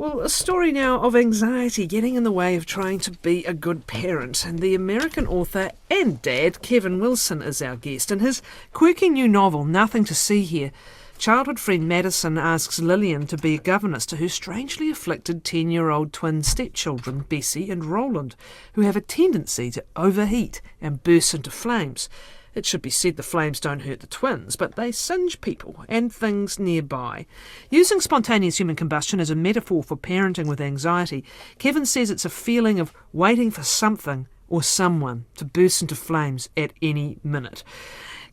Well, a story now of anxiety getting in the way of trying to be a good parent. And the American author and dad, Kevin Wilson, is our guest. In his quirky new novel, Nothing to See Here, childhood friend Madison asks Lillian to be a governess to her strangely afflicted 10-year-old twin stepchildren, Bessie and Roland, who have a tendency to overheat and burst into flames. It should be said the flames don't hurt the twins, but they singe people and things nearby. Using spontaneous human combustion as a metaphor for parenting with anxiety, Kevin says it's a feeling of waiting for something or someone to burst into flames at any minute.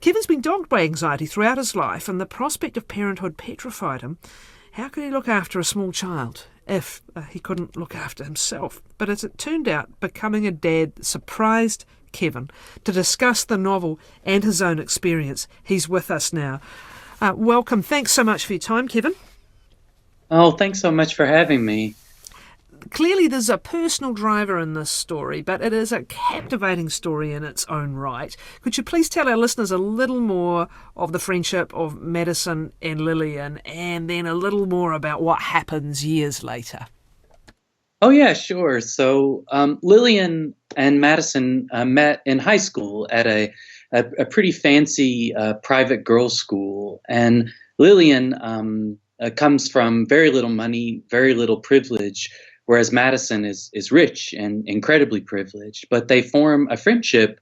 Kevin's been dogged by anxiety throughout his life, and the prospect of parenthood petrified him. How could he look after a small child if he couldn't look after himself? But as it turned out, becoming a dad surprised Kevin. To discuss the novel and his own experience, he's with us now. Welcome. Thanks so much for your time, Kevin. Oh, thanks so much for having me. Clearly there's a personal driver in this story, but it is a captivating story in its own right. Could you please tell our listeners a little more of the friendship of Madison and Lillian, and then a little more about what happens years later? Oh, yeah, sure. So Lillian and Madison met in high school at a pretty fancy private girls' school. And Lillian comes from very little money, very little privilege, whereas Madison is rich and incredibly privileged. But they form a friendship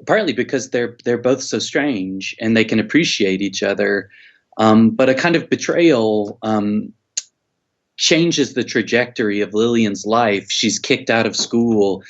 partly because they're both so strange and they can appreciate each other. But a kind of betrayal changes the trajectory of Lillian's life. She's kicked out of school,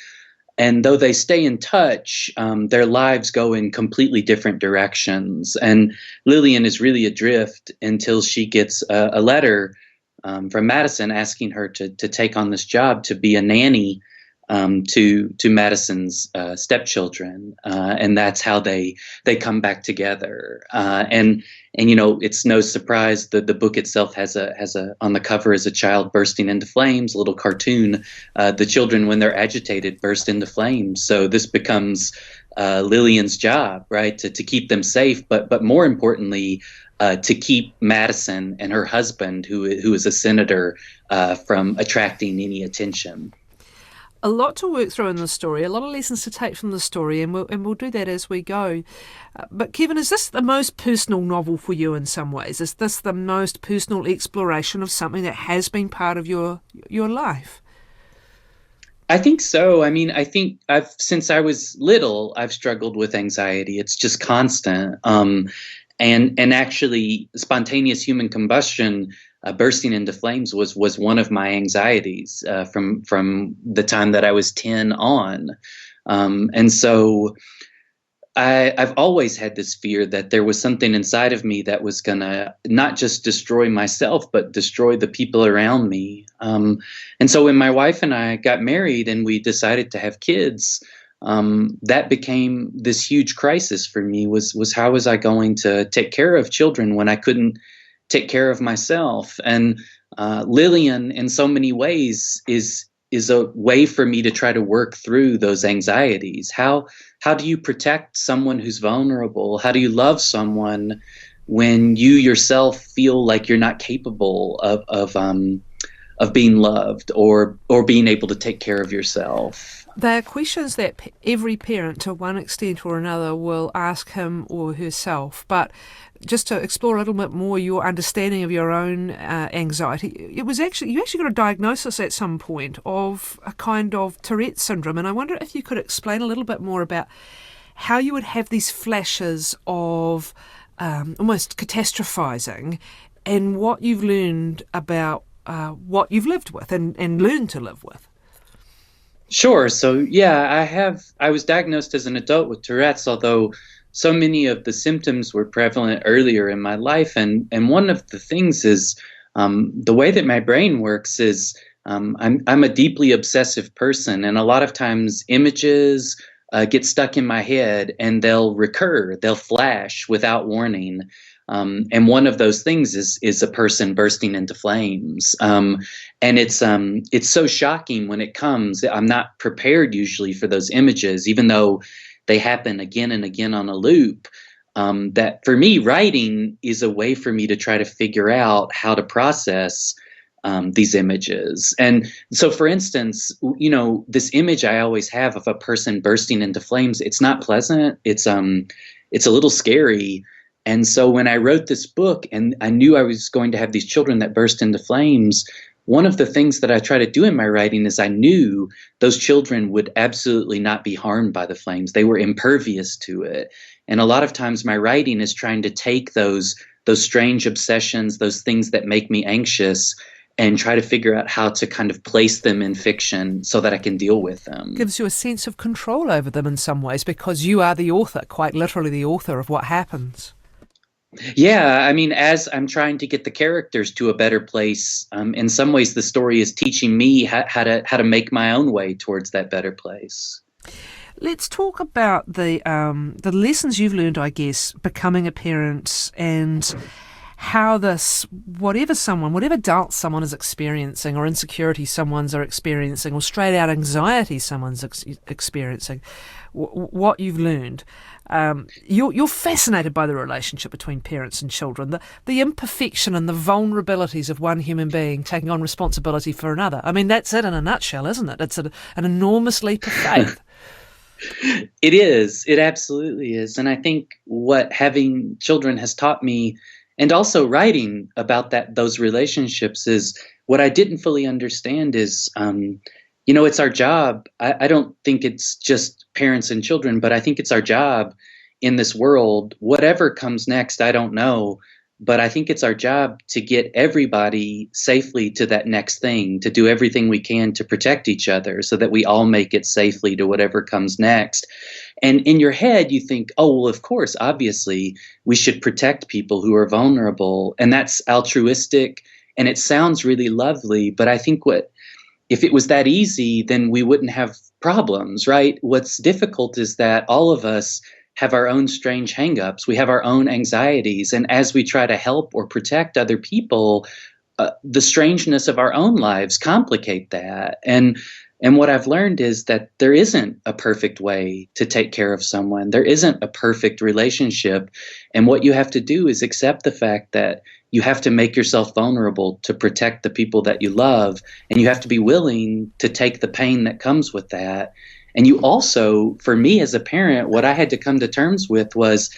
and though they stay in touch, their lives go in completely different directions. And Lillian is really adrift until she gets a letter from Madison asking her to take on this job to be a nanny to Madison's stepchildren, and that's how they come back together. And you know, it's no surprise that the book itself has a on the cover is a child bursting into flames, a little cartoon. The children, when they're agitated, burst into flames. So this becomes Lillian's job, right, to keep them safe, but more importantly, to keep Madison and her husband, who is a senator, from attracting any attention. A lot to work through in the story, a lot of lessons to take from the story, and we'll do that as we go. But Kevin, is this the most personal novel for you in some ways? Is this the most personal exploration of something that has been part of your life? I think so. I mean, I think since I was little, I've struggled with anxiety. It's just constant. And actually, spontaneous human combustion, bursting into flames, was one of my anxieties from the time that I was 10 on. And so I've always had this fear that there was something inside of me that was going to not just destroy myself, but destroy the people around me. And so when my wife and I got married and we decided to have kids, that became this huge crisis for me, was how was I going to take care of children when I couldn't take care of myself? And Lillian, in so many ways, is a way for me to try to work through those anxieties. How do you protect someone who's vulnerable? How do you love someone when you yourself feel like you're not capable of being loved or being able to take care of yourself? They are questions that every parent, to one extent or another, will ask him or herself. But just to explore a little bit more your understanding of your own anxiety, you actually got a diagnosis at some point of a kind of Tourette syndrome, and I wonder if you could explain a little bit more about how you would have these flashes of almost catastrophizing, and what you've learned about what you've lived with and learned to live with. Sure. So, yeah, I was diagnosed as an adult with Tourette's, although so many of the symptoms were prevalent earlier in my life. And one of the things is the way that my brain works is I'm a deeply obsessive person. And a lot of times images get stuck in my head and they'll recur, they'll flash without warning. And one of those things is a person bursting into flames. And it's so shocking when it comes. I'm not prepared usually for those images, even though they happen again and again on a loop. That for me, writing is a way for me to try to figure out how to process these images. And so, for instance, this image I always have of a person bursting into flames, it's not pleasant. It's a little scary. And so when I wrote this book and I knew I was going to have these children that burst into flames, one of the things that I try to do in my writing is I knew those children would absolutely not be harmed by the flames. They were impervious to it. And a lot of times my writing is trying to take those strange obsessions, those things that make me anxious, and try to figure out how to kind of place them in fiction so that I can deal with them. Gives you a sense of control over them in some ways because you are the author, quite literally the author of what happens. Yeah, I mean, as I'm trying to get the characters to a better place, in some ways the story is teaching me how to make my own way towards that better place. Let's talk about the lessons you've learned, I guess, becoming a parent and how this, whatever doubt someone is experiencing or insecurity someone's are experiencing or straight out anxiety someone's experiencing, what you've learned. You're fascinated by the relationship between parents and children, the imperfection and the vulnerabilities of one human being taking on responsibility for another. I mean, that's it in a nutshell, isn't it? It's an enormous leap of faith. It is. It absolutely is. And I think what having children has taught me, and also writing about those relationships, is what I didn't fully understand is, it's our job. I don't think it's just parents and children, but I think it's our job in this world. Whatever comes next, I don't know. But I think it's our job to get everybody safely to that next thing, to do everything we can to protect each other so that we all make it safely to whatever comes next. And in your head, you think, oh, well, of course, obviously, we should protect people who are vulnerable. And that's altruistic. And it sounds really lovely. But I think if it was that easy, then we wouldn't have problems, right? What's difficult is that all of us have our own strange hangups. We have our own anxieties. And as we try to help or protect other people, the strangeness of our own lives complicate that. And what I've learned is that there isn't a perfect way to take care of someone. There isn't a perfect relationship. And what you have to do is accept the fact that you have to make yourself vulnerable to protect the people that you love. And you have to be willing to take the pain that comes with that. And you also, for me as a parent, what I had to come to terms with was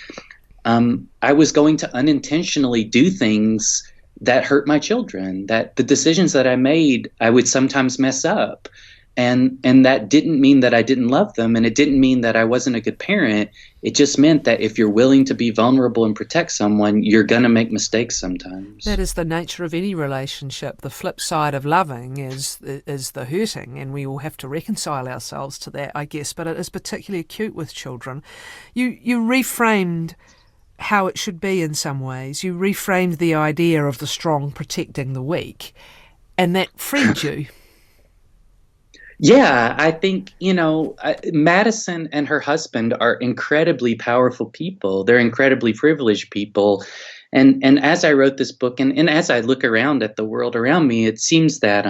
I was going to unintentionally do things that hurt my children, that the decisions that I made, I would sometimes mess up. And that didn't mean that I didn't love them, and it didn't mean that I wasn't a good parent. It just meant that if you're willing to be vulnerable and protect someone, you're going to make mistakes sometimes. That is the nature of any relationship. The flip side of loving is the hurting, and we all have to reconcile ourselves to that, I guess. But it is particularly acute with children. You reframed how it should be in some ways. You reframed the idea of the strong protecting the weak, and that freed you. Yeah, I think, Madison and her husband are incredibly powerful people. They're incredibly privileged people. And as I wrote this book and as I look around at the world around me, it seems that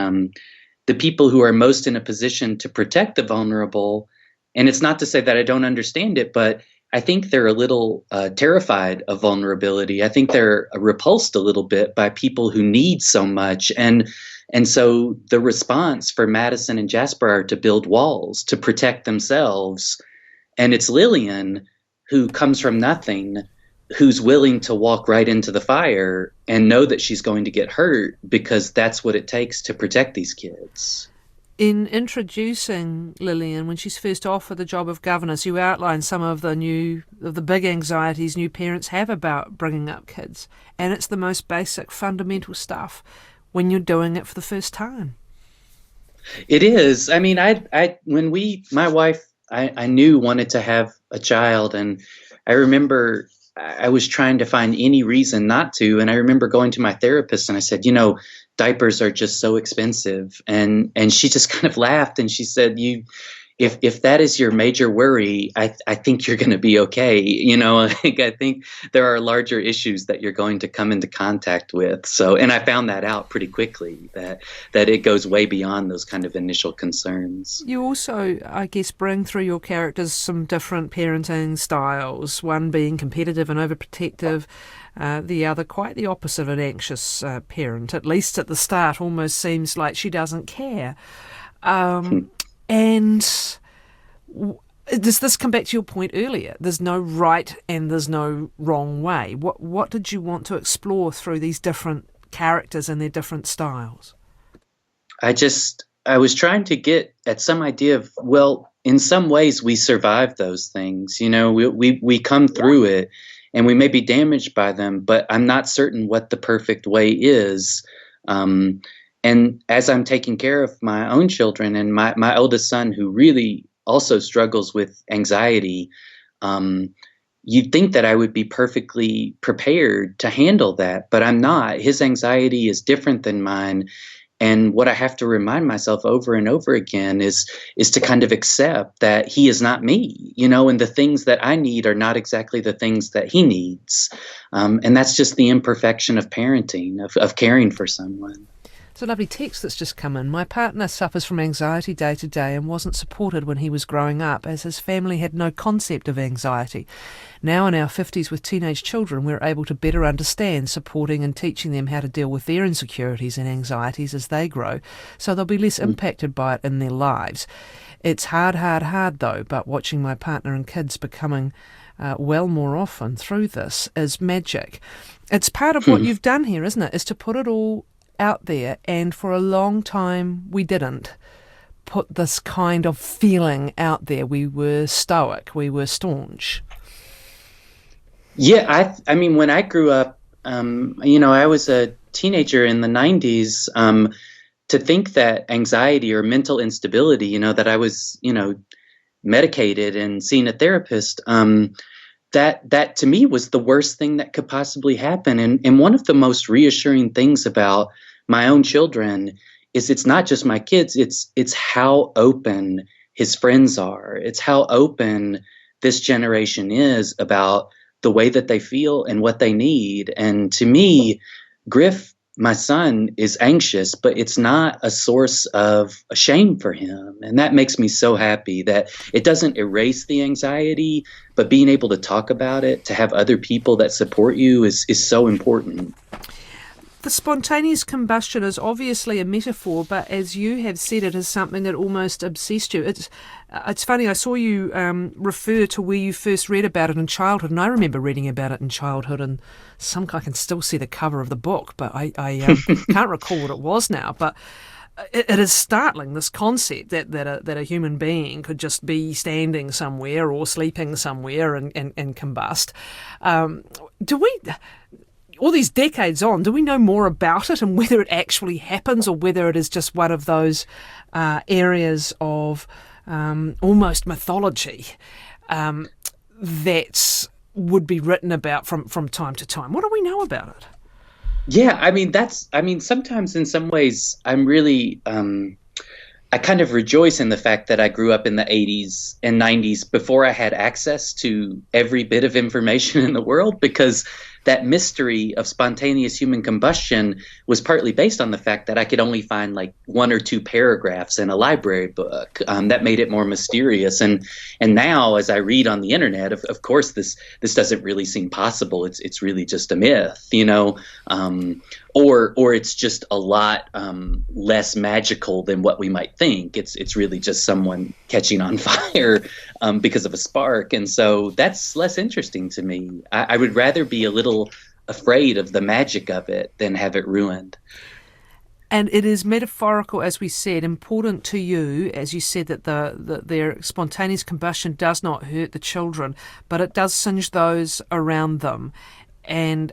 the people who are most in a position to protect the vulnerable, and it's not to say that I don't understand it, but I think they're a little terrified of vulnerability. I think they're repulsed a little bit by people who need so much. And so the response for Madison and Jasper are to build walls, to protect themselves. And it's Lillian, who comes from nothing, who's willing to walk right into the fire and know that she's going to get hurt because that's what it takes to protect these kids. In introducing Lillian, when she's first offered the job of governess, you outline some of the big anxieties new parents have about bringing up kids. And it's the most basic, fundamental stuff when you're doing it for the first time. It is. I mean, my wife, I knew wanted to have a child, and I remember I was trying to find any reason not to. And I remember going to my therapist and I said, diapers are just so expensive. And she just kind of laughed and she said, if that is your major worry, I think you're going to be okay. Like, I think there are larger issues that you're going to come into contact with. So, and I found that out pretty quickly, that it goes way beyond those kind of initial concerns. You also, I guess, bring through your characters some different parenting styles, one being competitive and overprotective, the other quite the opposite, an anxious parent, at least at the start, almost seems like she doesn't care. And does this come back to your point earlier? There's no right and there's no wrong way. What did you want to explore through these different characters and their different styles? I was trying to get at some idea of, well, in some ways we survive those things. We come through it and we may be damaged by them, but I'm not certain what the perfect way is. And as I'm taking care of my own children and my oldest son, who really also struggles with anxiety, you'd think that I would be perfectly prepared to handle that, but I'm not. His anxiety is different than mine. And what I have to remind myself over and over again is to kind of accept that he is not me, and the things that I need are not exactly the things that he needs. And that's just the imperfection of parenting, of caring for someone. It's a lovely text that's just come in. My partner suffers from anxiety day to day and wasn't supported when he was growing up, as his family had no concept of anxiety. Now in our 50s with teenage children, we're able to better understand supporting and teaching them how to deal with their insecurities and anxieties as they grow, so they'll be less impacted by it in their lives. It's hard though, but watching my partner and kids becoming well more often through this is magic. It's part of what you've done here, isn't it, is to put it all out there, and for a long time we didn't put this kind of feeling out there. We were stoic, we were staunch. Yeah, I mean, when I grew up, I was a teenager in the 90s. To think that anxiety or mental instability, that I was, medicated and seeing a therapist, that to me was the worst thing that could possibly happen. And one of the most reassuring things about my own children is it's not just my kids, it's how open his friends are. It's how open this generation is about the way that they feel and what they need. And to me, Griff, my son, is anxious, but it's not a source of shame for him. And that makes me so happy that it doesn't erase the anxiety, but being able to talk about it, to have other people that support you is so important. The spontaneous combustion is obviously a metaphor, but as you have said, it is something that almost obsessed you. It's funny, I saw you refer to where you first read about it in childhood, and I remember reading about it in childhood, and I can still see the cover of the book, but I can't recall what it was now. But it is startling, this concept that a human being could just be standing somewhere or sleeping somewhere and combust. All these decades on, do we know more about it and whether it actually happens or whether it is just one of those areas of almost mythology that would be written about from time to time? What do we know about it? Yeah, sometimes in some ways I'm really, I kind of rejoice in the fact that I grew up in the 80s and 90s before I had access to every bit of information in the world, because that mystery of spontaneous human combustion was partly based on the fact that I could only find like one or two paragraphs in a library book. That made it more mysterious. And now, as I read on the internet, of course, this doesn't really seem possible. It's really just a myth, or it's just a lot less magical than what we might think. It's really just someone catching on fire because of a spark. And so that's less interesting to me. I would rather be a little afraid of the magic of it than have it ruined. And it is metaphorical, as we said, important to you, as you said, that their spontaneous combustion does not hurt the children, but it does singe those around them. And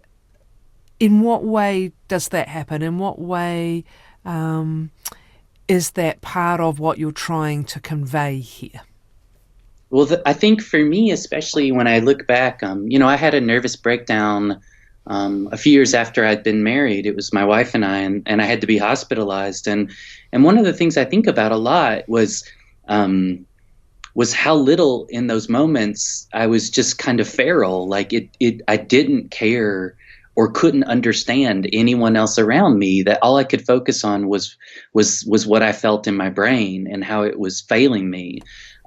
in what way does that happen? In what way is that part of what you're trying to convey here? Well, I think for me, especially when I look back, I had a nervous breakdown a few years after I'd been married. It was my wife and I, and I had to be hospitalized. And one of the things I think about a lot was was how little in those moments I was just kind of feral. Like I didn't care or couldn't understand anyone else around me. That all I could focus on was what I felt in my brain and how it was failing me.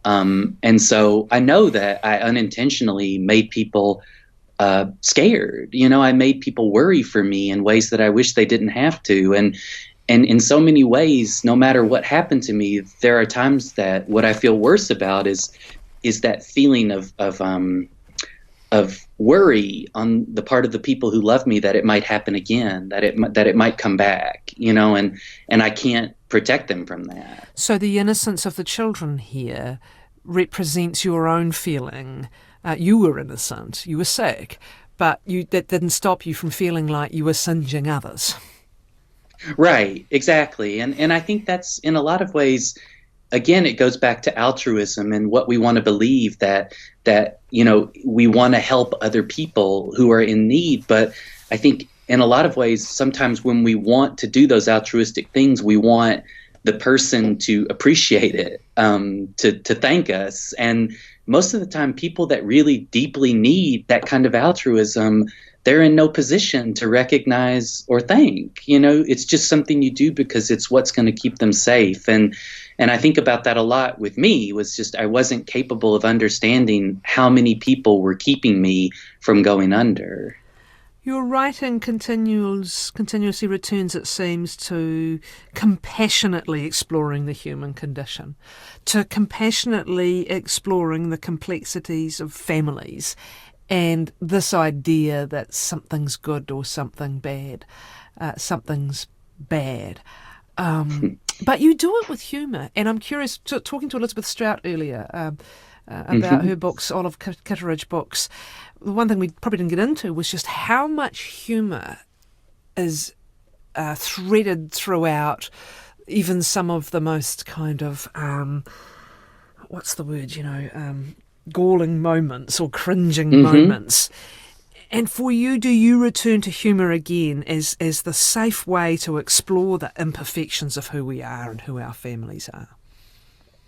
And so I know that I unintentionally made people scared. I made people worry for me in ways that I wish they didn't have to. And in so many ways, no matter what happened to me, there are times that what I feel worse about is that feeling of worry on the part of the people who love me, that it might happen again, that it might come back, and I can't protect them from that. So the innocence of the children here represents your own feeling. You were innocent, you were sick, but that didn't stop you from feeling like you were singeing others. Right, exactly. And I think that's, in a lot of ways, again, it goes back to altruism and what we want to believe, that we want to help other people who are in need. But I think in a lot of ways, sometimes when we want to do those altruistic things, we want the person to appreciate it, to thank us. And most of the time, people that really deeply need that kind of altruism, they're in no position to recognize or thank. It's just something you do because it's what's going to keep them safe. And I think about that a lot with me, was just I wasn't capable of understanding how many people were keeping me from going under. Your writing continuously returns, it seems, to compassionately exploring the human condition, to compassionately exploring the complexities of families, and this idea that something's good or something bad, something's bad. But you do it with humour, and I'm curious, talking to Elizabeth Strout earlier about her books, Olive Kitteridge books, the one thing we probably didn't get into was just how much humour is threaded throughout even some of the most kind of, galling moments or cringing moments. And for you, do you return to humour again as the safe way to explore the imperfections of who we are and who our families are?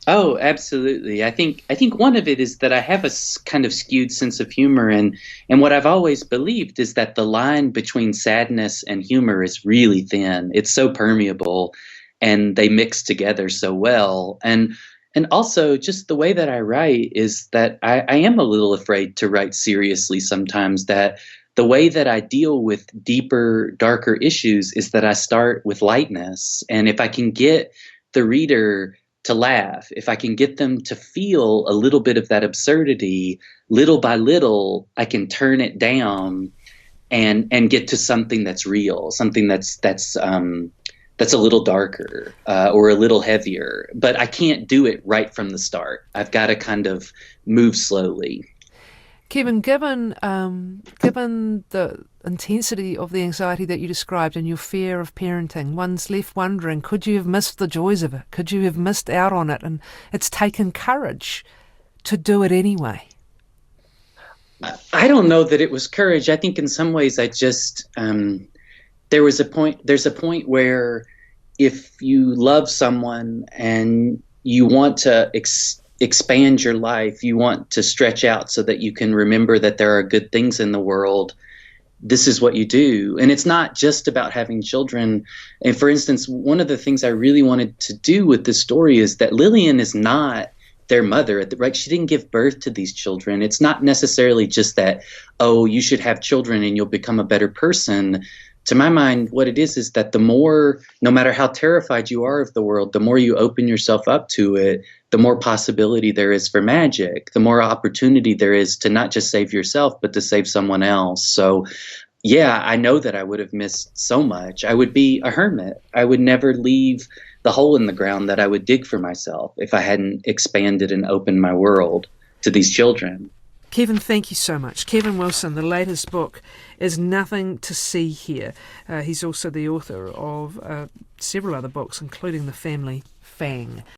Oh, absolutely. I think one of it is that I have a kind of skewed sense of humor, and what I've always believed is that the line between sadness and humor is really thin. It's so permeable, and they mix together so well. And also, just the way that I write is that I am a little afraid to write seriously sometimes. That the way that I deal with deeper, darker issues is that I start with lightness, and if I can get the reader to laugh, if I can get them to feel a little bit of that absurdity, little by little, I can turn it down and get to something that's real, something that's a little darker or a little heavier. But I can't do it right from the start. I've got to kind of move slowly. Kevin, given the intensity of the anxiety that you described and your fear of parenting, one's left wondering, could you have missed the joys of it? Could you have missed out on it? And it's taken courage to do it anyway. I don't know that it was courage. I think in some ways I just, there's a point where if you love someone and you want to expand your life, you want to stretch out so that you can remember that there are good things in the world, this is what you do. And it's not just about having children. And for instance, one of the things I really wanted to do with this story is that Lillian is not their mother, right? She didn't give birth to these children. It's not necessarily just that, oh, you should have children and you'll become a better person. To my mind, what it is that the more, no matter how terrified you are of the world, the more you open yourself up to it, the more possibility there is for magic, the more opportunity there is to not just save yourself, but to save someone else. So, yeah, I know that I would have missed so much. I would be a hermit. I would never leave the hole in the ground that I would dig for myself if I hadn't expanded and opened my world to these children. Kevin, thank you so much. Kevin Wilson, the latest book is Nothing to See Here. He's also the author of several other books, including The Family Fang.